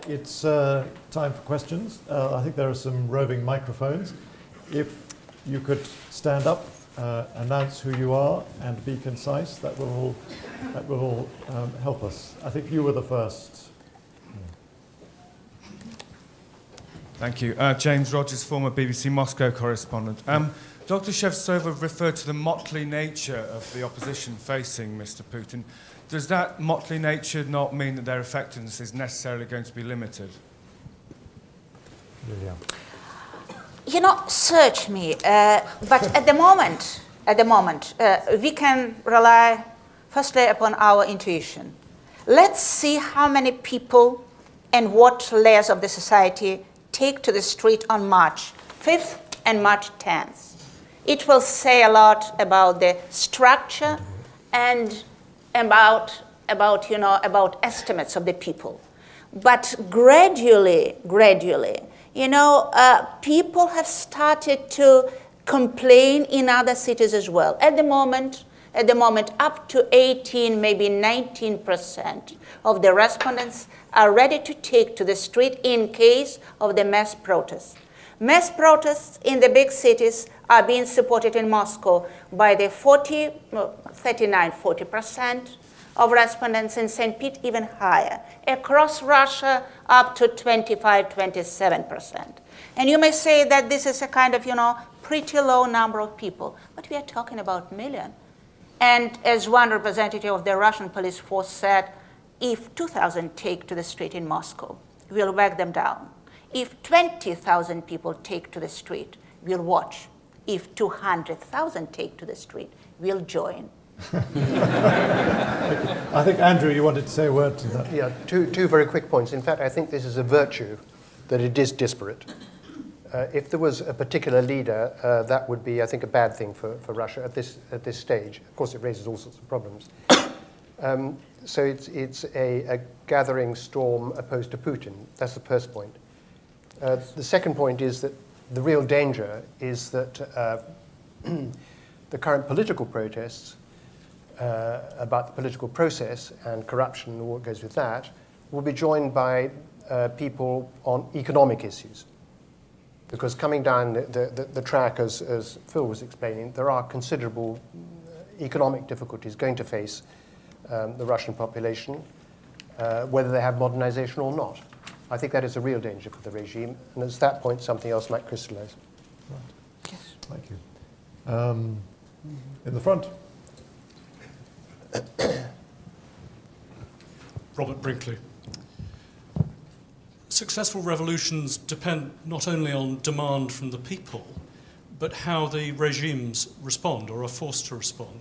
it's time for questions. I think there are some roving microphones. If you could stand up, announce who you are, and be concise, that will all help us. I think you were the first. Thank you. James Rogers, former BBC Moscow correspondent. Dr. Shevtsova referred to the motley nature of the opposition facing Mr. Putin. Does that motley nature not mean that their effectiveness is necessarily going to be limited? Lilia. You know, search me. But at the moment, we can rely firstly upon our intuition. Let's see how many people and what layers of the society take to the street on March 5th and March 10th. It will say a lot about the structure and about estimates of the people. But gradually, you know, people have started to complain in other cities as well. At the moment, up to 18, maybe 19% of the respondents are ready to take to the street in case of the mass protests. Mass protests in the big cities are being supported in Moscow by the 39–40% of respondents, in St. Pete even higher. Across Russia, up to 25–27%. And you may say that this is a kind of, you know, pretty low number of people, but we are talking about millions. And as one representative of the Russian police force said, if 2,000 take to the street in Moscow, we'll whack them down. If 20,000 people take to the street, we'll watch. If 200,000 take to the street, we'll join. I think, Andrew, you wanted to say a word to that. Yeah, two very quick points. In fact, I think this is a virtue, that it is disparate. If there was a particular leader, that would be, I think, a bad thing for Russia at this stage. Of course, it raises all sorts of problems. So it's a gathering storm opposed to Putin. That's the first point. The second point is that the real danger is that the current political protests about the political process and corruption and what goes with that will be joined by people on economic issues. Because coming down the track, as Phil was explaining, there are considerable economic difficulties going to face the Russian population, whether they have modernization or not. I think that is a real danger for the regime, and at that point, something else might crystallize. Right. Yes. Thank you. In the front. Robert Brinkley. Successful revolutions depend not only on demand from the people, but how the regimes respond or are forced to respond.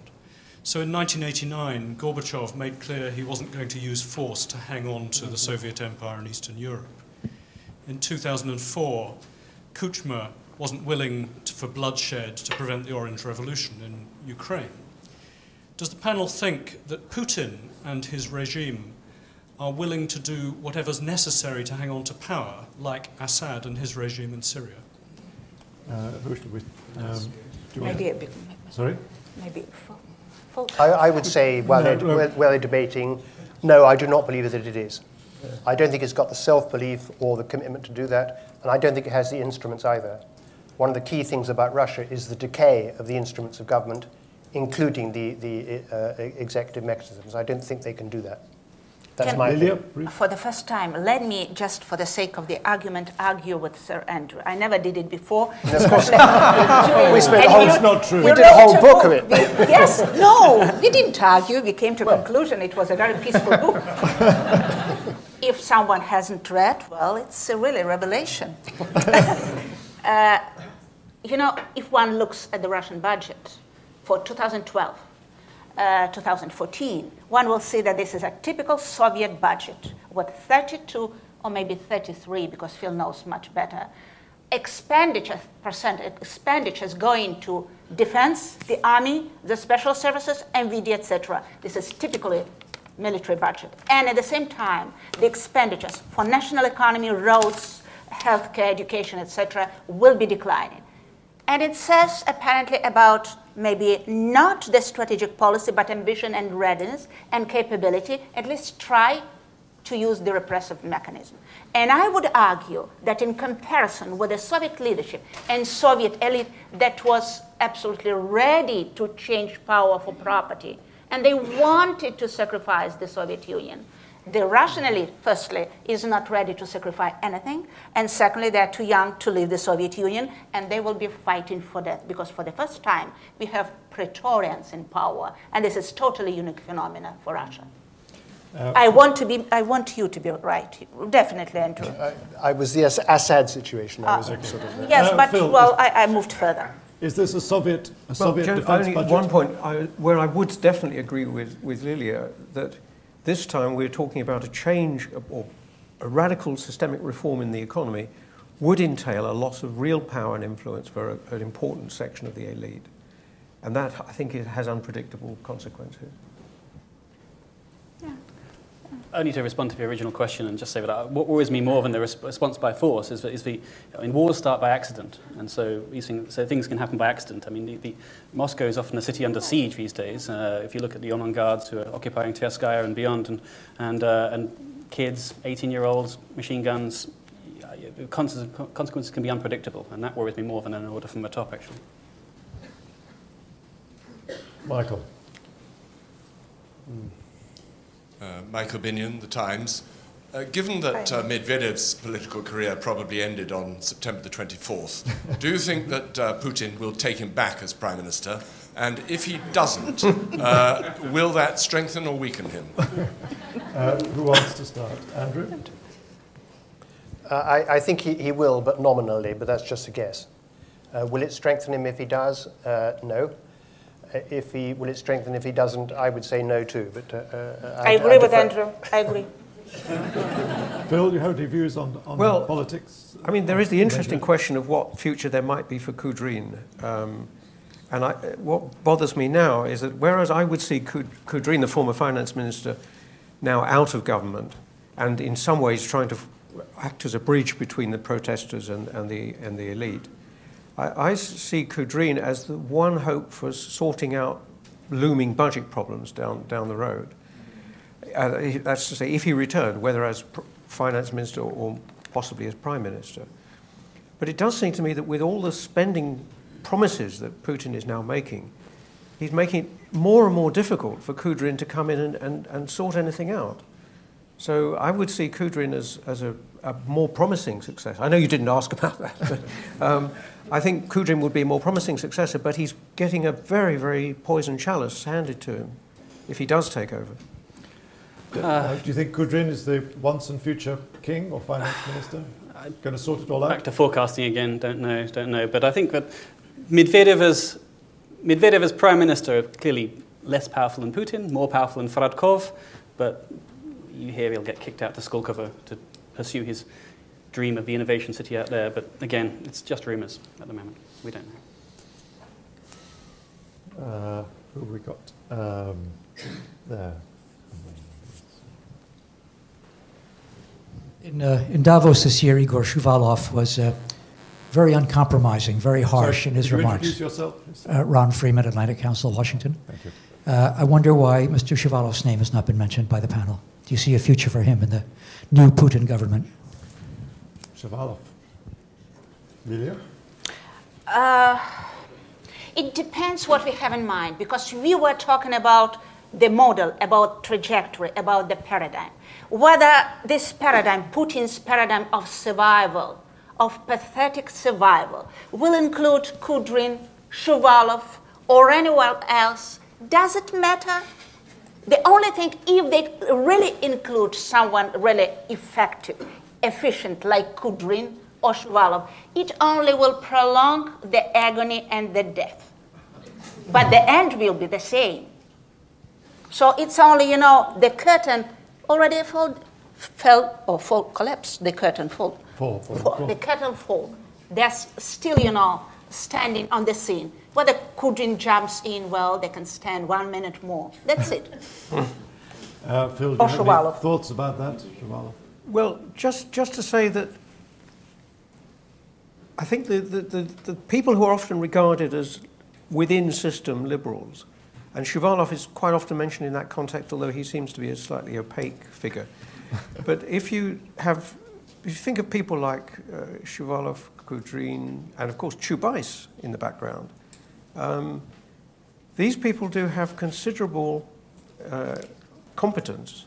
So in 1989, Gorbachev made clear he wasn't going to use force to hang on to the Soviet Empire in Eastern Europe. In 2004, Kuchma wasn't willing for bloodshed to prevent the Orange Revolution in Ukraine. Does the panel think that Putin and his regime are willing to do whatever's necessary to hang on to power, like Assad and his regime in Syria? Who should we? Maybe a bit. Sorry? Maybe. I would say, while they're debating, no, I do not believe that it is. I don't think it's got the self-belief or the commitment to do that, and I don't think it has the instruments either. One of the key things about Russia is the decay of the instruments of government, including the executive mechanisms. I don't think they can do that. That's my opinion. For the first time, let me, just for the sake of the argument, argue with Sir Andrew. I never did it before. No, of course not. We spent it's not true. We did a whole book of it. Yes, no, we didn't argue. We came to a conclusion. It was a very peaceful book. If someone hasn't read, well, it's a really revelation. You know, if one looks at the Russian budget for 2012, 2014, one will see that this is a typical Soviet budget with 32 or maybe 33, because Phil knows much better, expenditures going to defense, the army, the special services, MVD, etc. This is typically military budget. And at the same time, the expenditures for national economy, roads, healthcare, education, etc., will be declining. And it says apparently about maybe not the strategic policy, but ambition and readiness and capability, at least try to use the repressive mechanism. And I would argue that in comparison with the Soviet leadership and Soviet elite that was absolutely ready to change power for property, and they wanted to sacrifice the Soviet Union, the Russian elite, firstly, is not ready to sacrifice anything, and secondly, they're too young to leave the Soviet Union, and they will be fighting for that, because for the first time, we have Praetorians in power, and this is totally unique phenomena for Russia. I want you to be right, definitely, Andrew. I was the Assad situation. I was sort of yes, but Phil, well, I moved further. Is this a Soviet defense only budget? one point where I would definitely agree with Lilia, that this time we're talking about a change or a radical systemic reform in the economy would entail a loss of real power and influence for an important section of the elite. And that, I think, it has unpredictable consequences. Only to respond to the original question and just say that what worries me more than the response by force is wars start by accident, and so things can happen by accident. I mean, Moscow is often a city under siege these days. If you look at the Onon Guards who are occupying Tverskaya and beyond, and kids, 18-year-olds, machine guns, consequences can be unpredictable, and that worries me more than an order from the top, actually. Michael. Michael Binion, The Times. Given that Medvedev's political career probably ended on September the 24th, do you think that Putin will take him back as Prime Minister? And if he doesn't, will that strengthen or weaken him? Who wants to start? Andrew? I think he will, but nominally, but that's just a guess. Will it strengthen him if he does? No. Will it strengthen if he doesn't? I would say no too. But I agree with Andrew. I agree. Phil, you have any views on politics? I mean, there is the interesting question of what future there might be for Kudrin. And what bothers me now is that whereas I would see Kudrin, the former finance minister, now out of government and in some ways trying to act as a bridge between the protesters and the elite, I see Kudrin as the one hope for sorting out looming budget problems down the road. That's to say, if he returned, whether as finance minister or possibly as prime minister. But it does seem to me that with all the spending promises that Putin is now making, he's making it more and more difficult for Kudrin to come in and sort anything out. So I would see Kudrin as a more promising successor. I know you didn't ask about that, but I think Kudrin would be a more promising successor, but he's getting a very, very poisoned chalice handed to him if he does take over. Do you think Kudrin is the once and future king or finance minister? Going to sort it all out? Back to forecasting again, don't know. But I think that Medvedev as prime minister, clearly less powerful than Putin, more powerful than Faradkov, but you hear he'll get kicked out to Skolkovo to pursue his dream of the innovation city out there. But again, it's just rumours at the moment. We don't know. Who have we got? There. In Davos this year, Igor Shuvalov was very uncompromising, very harsh in his remarks. Introduce yourself, please. Ron Freeman, Atlantic Council, Washington. Thank you. I wonder why Mr. Shuvalov's name has not been mentioned by the panel. Do you see a future for him in the new Putin government? Shuvalov. Lilia? It depends what we have in mind, because we were talking about the model, about trajectory, about the paradigm. Whether this paradigm, Putin's paradigm of survival, of pathetic survival, will include Kudrin, Shuvalov, or anyone else, does it matter? The only thing, if they really include someone really effective, efficient, like Kudrin or Shuvalov, it only will prolong the agony and the death. But the end will be the same. So it's only, the curtain already collapsed. The curtain fall. The curtain fall. There's still, standing on the scene. Whether Kudrin jumps in, well, they can stand 1 minute more. That's it. Phil, do you have any thoughts about that, Shuvalov? Well, just to say that I think the people who are often regarded as within-system liberals And Shuvalov is quite often mentioned in that context, although he seems to be a slightly opaque figure. But if you think of people like Shuvalov, Kudrin, and of course Chubais in the background, these people do have considerable competence.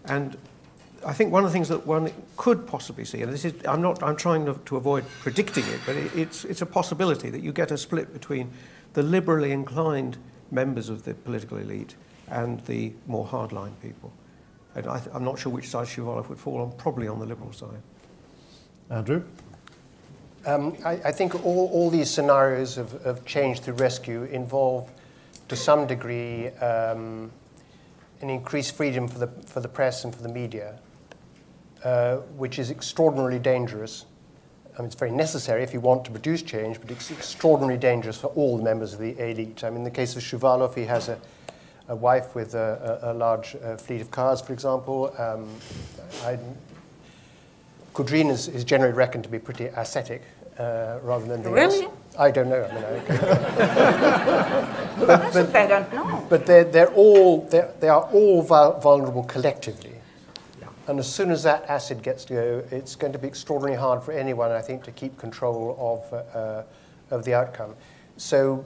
And I think one of the things that one could possibly see, and this is, I'm trying to avoid predicting it, but it's a possibility that you get a split between the liberally inclined members of the political elite and the more hardline people. And I'm not sure which side Shuvalov would fall on, probably on the liberal side. Andrew? I think all these scenarios of change through rescue involve, to some degree, an increased freedom for the press and for the media, which is extraordinarily dangerous. I mean, it's very necessary if you want to produce change, but it's extraordinarily dangerous for all the members of the elite. I mean, in the case of Shuvalov, he has a wife with a large fleet of cars, for example. Kudrin is generally reckoned to be pretty ascetic rather than anything else. Really? I don't know. I don't know. But they are all vulnerable collectively. And as soon as that acid gets to go, it's going to be extraordinarily hard for anyone, I think, to keep control of the outcome. So,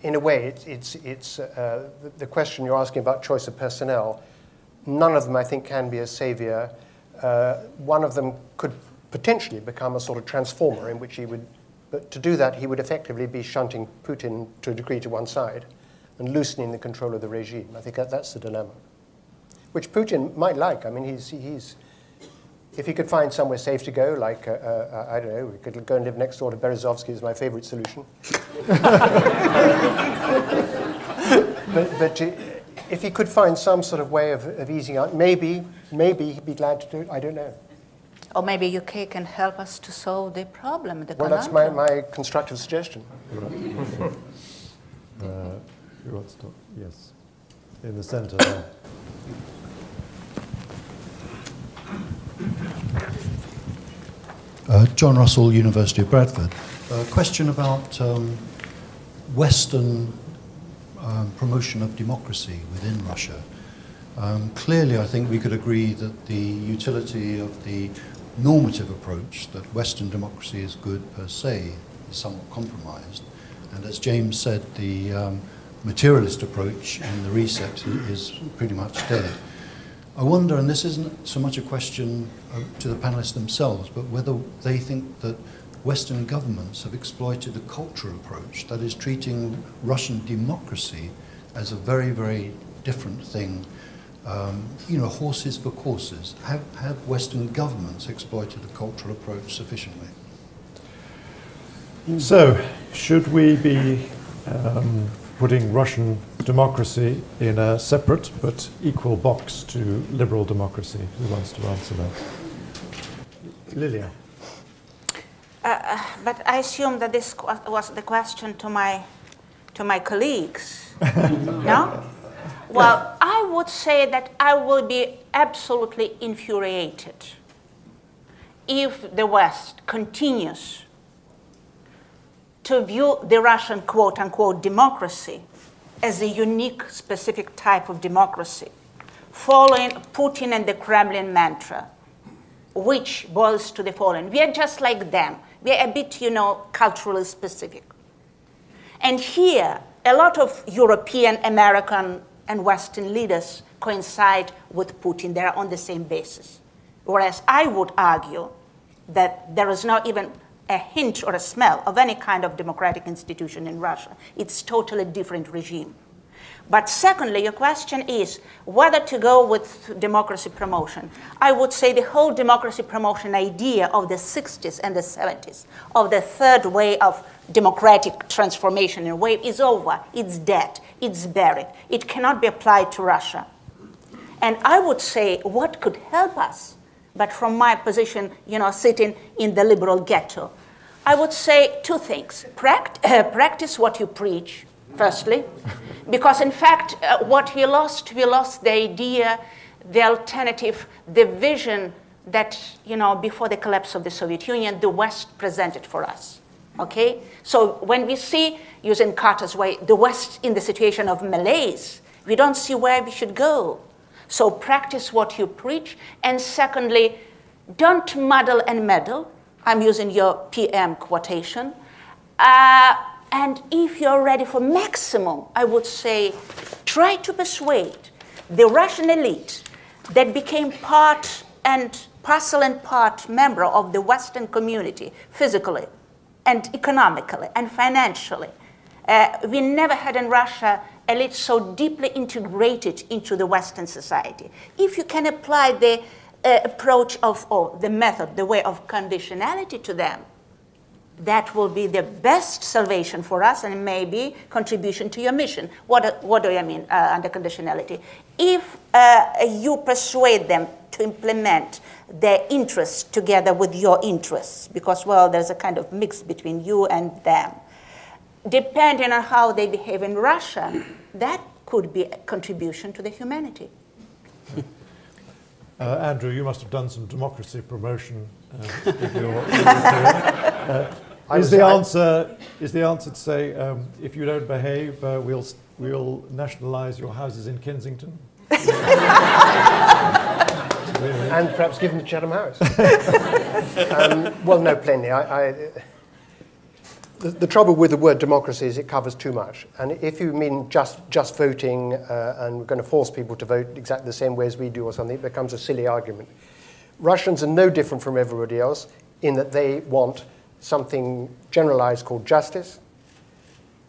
in a way, it's the question you're asking about choice of personnel. None of them, I think, can be a savior. One of them could potentially become a sort of transformer, in which he would, but to do that, he would effectively be shunting Putin to a degree to one side and loosening the control of the regime. I think that's the dilemma, which Putin might like. I mean, he's if he could find somewhere safe to go, like, I don't know, we could go and live next door to Berezovsky is my favorite solution. but if he could find some sort of way of easing out, maybe he'd be glad to do it, I don't know. Or maybe UK can help us to solve the problem. Well, that's my constructive suggestion. Who wants to talk? Yes, in the centre there. John Russell, University of Bradford. A question about Western promotion of democracy within Russia. Clearly, I think we could agree that the utility of the normative approach, that Western democracy is good per se, is somewhat compromised. And as James said, the materialist approach in the reset is pretty much dead. I wonder, and this isn't so much a question to the panelists themselves, but whether they think that Western governments have exploited the cultural approach, that is treating Russian democracy as a very, very different thing. You know, horses for courses. Have Western governments exploited the cultural approach sufficiently? So, should we be putting Russian democracy in a separate but equal box to liberal democracy? Who wants to answer that? Lilia. But I assume that this was the question to my colleagues. No? Well, I would say that I will be absolutely infuriated if the West continues to view the Russian quote-unquote democracy as a unique, specific type of democracy, following Putin and the Kremlin mantra, which boils to the following: we are just like them. We are a bit, you know, culturally specific. And here, a lot of European, American, and Western leaders coincide with Putin. They are on the same basis. Whereas I would argue that there is not even a hint or a smell of any kind of democratic institution in Russia. It's totally different regime. But secondly, your question is whether to go with democracy promotion. I would say the whole democracy promotion idea of the 60s and the 70s, of the third way of democratic transformation in wave, is over. It's dead. It's buried. It cannot be applied to Russia. And I would say what could help us, but from my position, you know, sitting in the liberal ghetto, I would say two things. Practice what you preach, firstly, because in fact, what we lost the idea, the alternative, the vision that, you know, before the collapse of the Soviet Union, the West presented for us. Okay? So when we see, using Carter's way, the West in the situation of malaise, we don't see where we should go. So practice what you preach. And secondly, don't muddle and meddle. I'm using your PM quotation. And if you're ready for maximum, I would say, try to persuade the Russian elite that became part and parcel and part member of the Western community, physically and economically and financially. We never had in Russia elite so deeply integrated into the Western society. If you can apply the approach of, or the method, the way of conditionality to them, that will be the best salvation for us and maybe contribution to your mission. What do I mean under conditionality? If you persuade them to implement their interests together with your interests, because, well, there's a kind of mix between you and them, depending on how they behave in Russia, that could be a contribution to the humanity. Andrew, you must have done some democracy promotion with your career. Is the answer to say, if you don't behave, we'll nationalise your houses in Kensington? And perhaps give them the Chatham House. Well, no, plainly. The trouble with the word democracy is it covers too much. And if you mean just voting and we're going to force people to vote exactly the same way as we do or something, it becomes a silly argument. Russians are no different from everybody else in that they want something generalized called justice.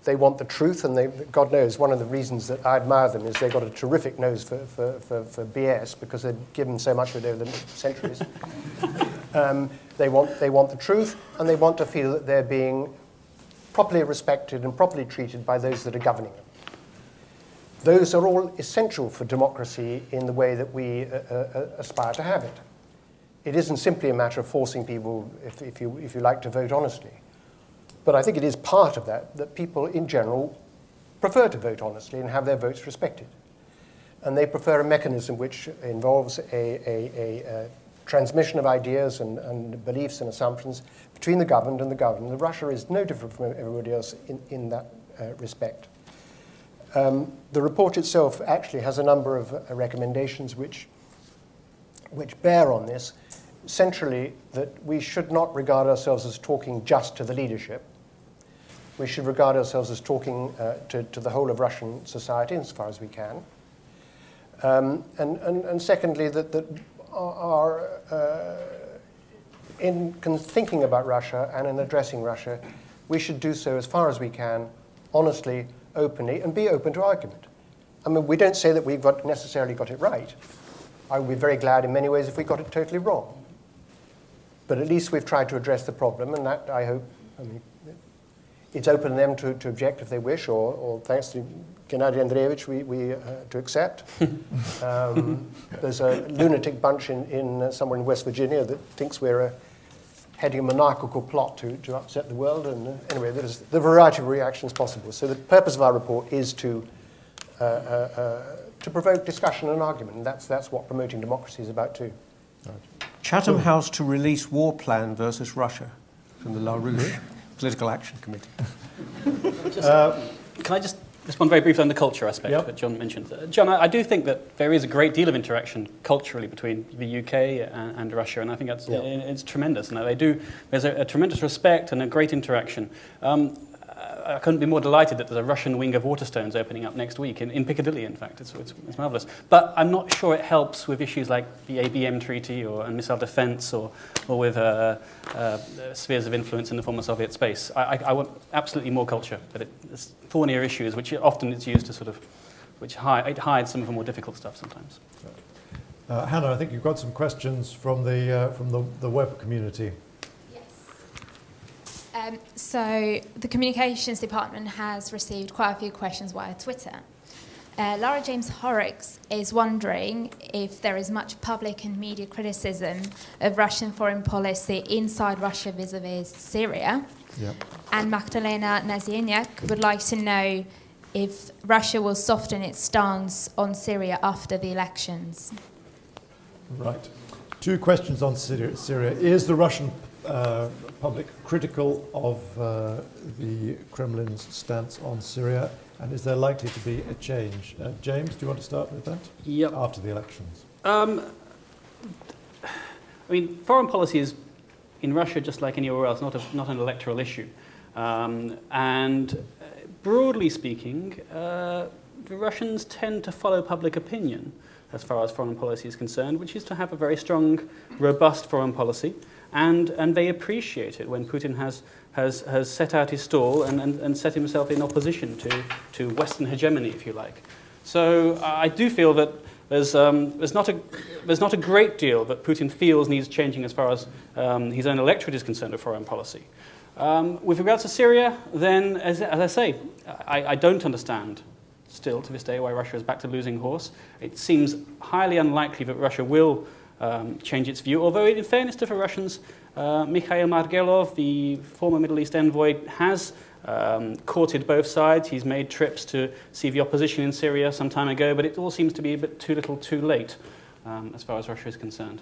They want the truth, and God knows, one of the reasons that I admire them is they've got a terrific nose for BS because they've given so much of it over the centuries. They want the truth, and they want to feel that they're being properly respected and properly treated by those that are governing them. Those are all essential for democracy in the way that we aspire to have it. It isn't simply a matter of forcing people, if you like, to vote honestly. But I think it is part of that people in general prefer to vote honestly and have their votes respected. And they prefer a mechanism which involves a transmission of ideas and beliefs and assumptions between the governed and the governed. And Russia is no different from everybody else in that respect. The report itself actually has a number of recommendations which bear on this. Centrally, that we should not regard ourselves as talking just to the leadership. We should regard ourselves as talking to the whole of Russian society as far as we can. And secondly, that in thinking about Russia and in addressing Russia, we should do so as far as we can, honestly, openly, and be open to argument. I mean, we don't say that we've necessarily got it right. I would be very glad in many ways if we got it totally wrong. But at least we've tried to address the problem, and that, I hope, it's open to them to object if they wish, or thanks to Gennady Andreevich, we to accept. There's a lunatic bunch somewhere in West Virginia that thinks we're heading a monarchical plot to upset the world, and anyway, there's the variety of reactions possible. So the purpose of our report is to provoke discussion and argument, and that's what promoting democracy is about too. Right. Chatham House to release war plan versus Russia from the LaRouche Political Action Committee. Can I just respond very briefly on the culture aspect that John mentioned? John, I do think that there is a great deal of interaction culturally between the UK and Russia, and I think that's it's tremendous. And there's a tremendous respect and a great interaction. I couldn't be more delighted that there's a Russian wing of Waterstones opening up next week, in Piccadilly, in fact. It's marvellous. But I'm not sure it helps with issues like the ABM Treaty and missile defence or with spheres of influence in the former Soviet space. I want absolutely more culture, but it's thornier issues, which often it's used to sort of, it hides some of the more difficult stuff sometimes. Hannah, I think you've got some questions from the web community. So the communications department has received quite a few questions via Twitter. Laura James Horrocks is wondering if there is much public and media criticism of Russian foreign policy inside Russia vis-a-vis Syria. Yep. And Magdalena Nazieniak would like to know if Russia will soften its stance on Syria after the elections. Right. Two questions on Syria. Is the Russian public critical of the Kremlin's stance on Syria, and is there likely to be a change? James, do you want to start with that? Yep. After the elections. I mean, foreign policy is, in Russia, just like anywhere else, not an electoral issue. And broadly speaking, the Russians tend to follow public opinion as far as foreign policy is concerned, which is to have a very strong, robust foreign policy. And they appreciate it when Putin has set out his stall and set himself in opposition to Western hegemony, if you like. So I do feel that there's not a great deal that Putin feels needs changing as far as his own electorate is concerned of foreign policy. With regards to Syria, then, as I say, I don't understand still to this day why Russia is back to losing horse. It seems highly unlikely that Russia will change its view, although in fairness to the Russians, Mikhail Margelov, the former Middle East envoy, has courted both sides. He's made trips to see the opposition in Syria some time ago, but it all seems to be a bit too little too late as far as Russia is concerned.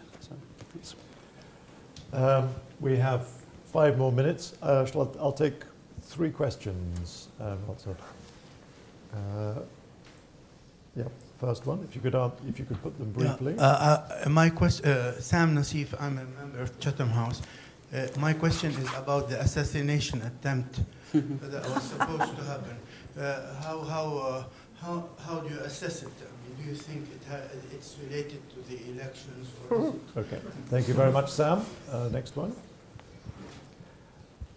So, we have 5 more minutes. I'll take 3 questions. Yeah, first one, if you could put them briefly. My question, Sam Nassif, I'm a member of Chatham House. My question is about the assassination attempt that was supposed to happen. How do you assess it? I mean, do you think it's related to the elections? Or is it? Okay, thank you very much, Sam. Next one.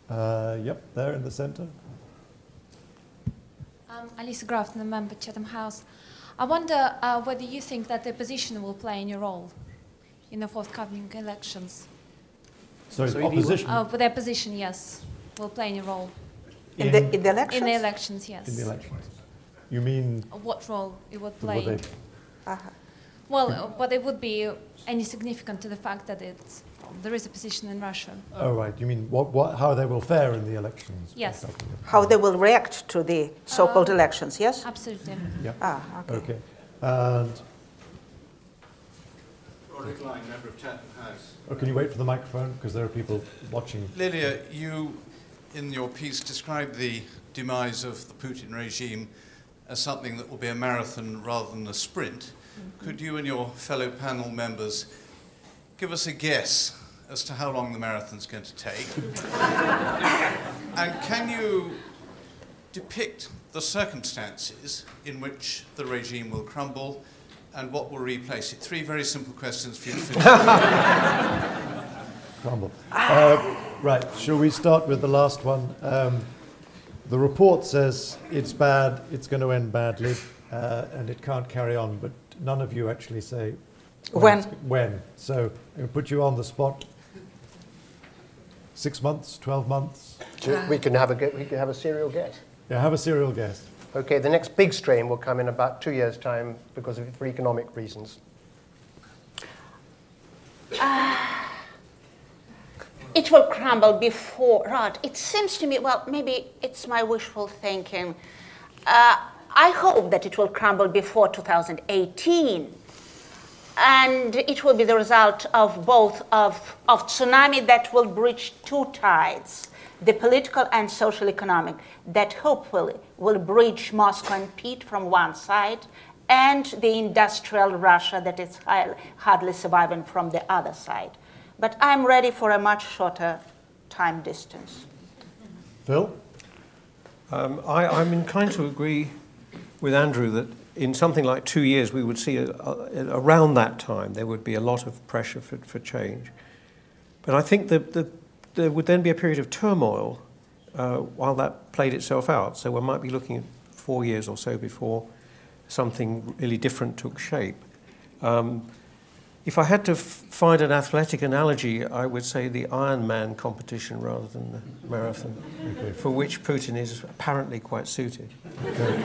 Yep, there in the centre. Alisa Grafton, a member of Chatham House. I wonder whether you think that the opposition will play any role in the forthcoming elections. Sorry, the opposition? But the opposition, yes, will play any role. In the elections? In the elections, yes. In the elections. You mean? What role it would play? Would Well, but it would be any significant to the fact that there is opposition in Russia. Oh, right. You mean how they will fare in the elections? Yes. How they will react to the so-called elections, yes? Absolutely. Yeah. Okay. And Roderick Line, member of Chatham House. oh, can you wait for the microphone? Because there are people watching. Lilia, you, in your piece, described the demise of the Putin regime as something that will be a marathon rather than a sprint. Could you and your fellow panel members give us a guess as to how long the marathon's going to take? And can you depict the circumstances in which the regime will crumble and what will replace it? 3 very simple questions for you to finish. Crumble. Right, shall we start with the last one? The report says it's bad, it's going to end badly, and it can't carry on, but none of you actually say when. So I'll put you on the spot. 6 months, 12 months? We can have a serial guess. Yeah, have a serial guess. Okay, the next big strain will come in about 2 years' time for economic reasons. It will crumble before, right? It seems to me, well, maybe it's my wishful thinking. I hope that it will crumble before 2018. And it will be the result of both of tsunami that will breach 2 tides, the political and social economic, that hopefully will breach Moscow and Pete from one side, and the industrial Russia that is hardly surviving from the other side. But I'm ready for a much shorter time distance. Phil? I'm inclined to agree with Andrew that in something like 2 years we would see around that time there would be a lot of pressure for change. But I think that there would then be a period of turmoil while that played itself out. So we might be looking at 4 years or so before something really different took shape. If I had to find an athletic analogy, I would say the Ironman competition rather than the marathon, for which Putin is apparently quite suited. Okay.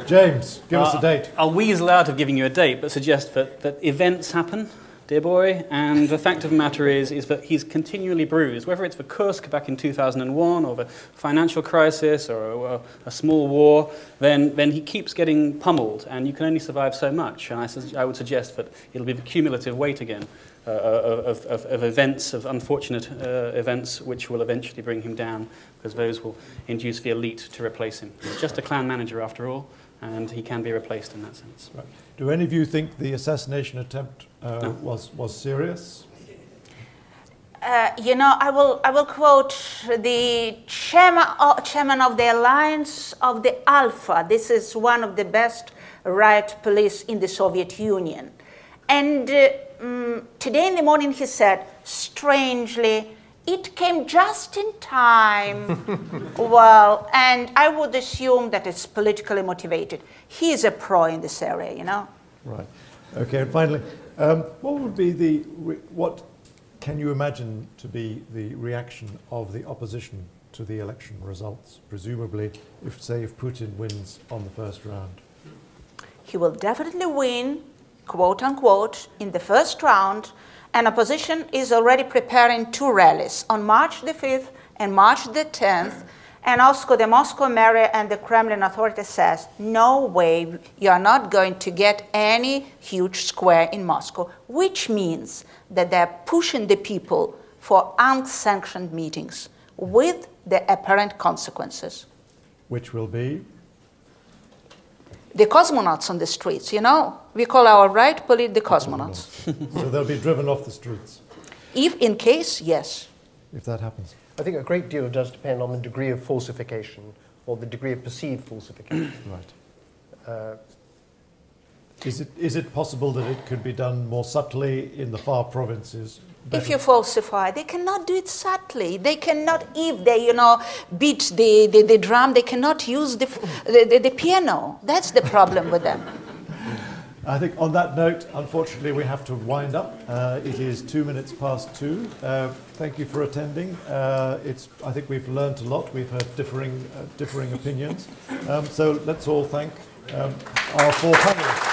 James, give us a date. I'll weasel out of giving you a date, but suggest that events happen, dear boy. And the fact of the matter is that he's continually bruised, whether it's the Kursk back in 2001 or the financial crisis or a small war, then he keeps getting pummeled, and you can only survive so much. And I would suggest that it'll be the cumulative weight again of events, of unfortunate events, which will eventually bring him down, because those will induce the elite to replace him. He's just a clan manager after all, and he can be replaced in that sense. Right. Do any of you think the assassination attempt was serious? You know, I will quote the chairman of the Alliance of the Alpha. This is one of the best riot police in the Soviet Union. And today in the morning he said, strangely, it came just in time. Well, and I would assume that it's politically motivated. He is a pro in this area, you know. Right. Okay, and finally, what would be what can you imagine to be the reaction of the opposition to the election results? Presumably, if Putin wins on the first round. He will definitely win, quote unquote, in the first round. And opposition is already preparing 2 rallies on March the 5th and March the 10th. And also the Moscow mayor and the Kremlin authority says, no way, you are not going to get any huge square in Moscow, which means that they're pushing the people for unsanctioned meetings with the apparent consequences. Which will be? The cosmonauts on the streets, you know. We call our right police the cosmonauts. So they'll be driven off the streets? If in case, yes. If that happens. I think a great deal does depend on the degree of falsification or the degree of perceived falsification. Right. Is it possible that it could be done more subtly in the far provinces? If you falsify, they cannot do it subtly. They cannot, if they, you know, beat the drum, they cannot use the piano. That's the problem with them. I think on that note, unfortunately, we have to wind up. It is 2 minutes past 2. Thank you for attending. I think we've learned a lot. We've heard differing opinions. So let's all thank our 4 panelists.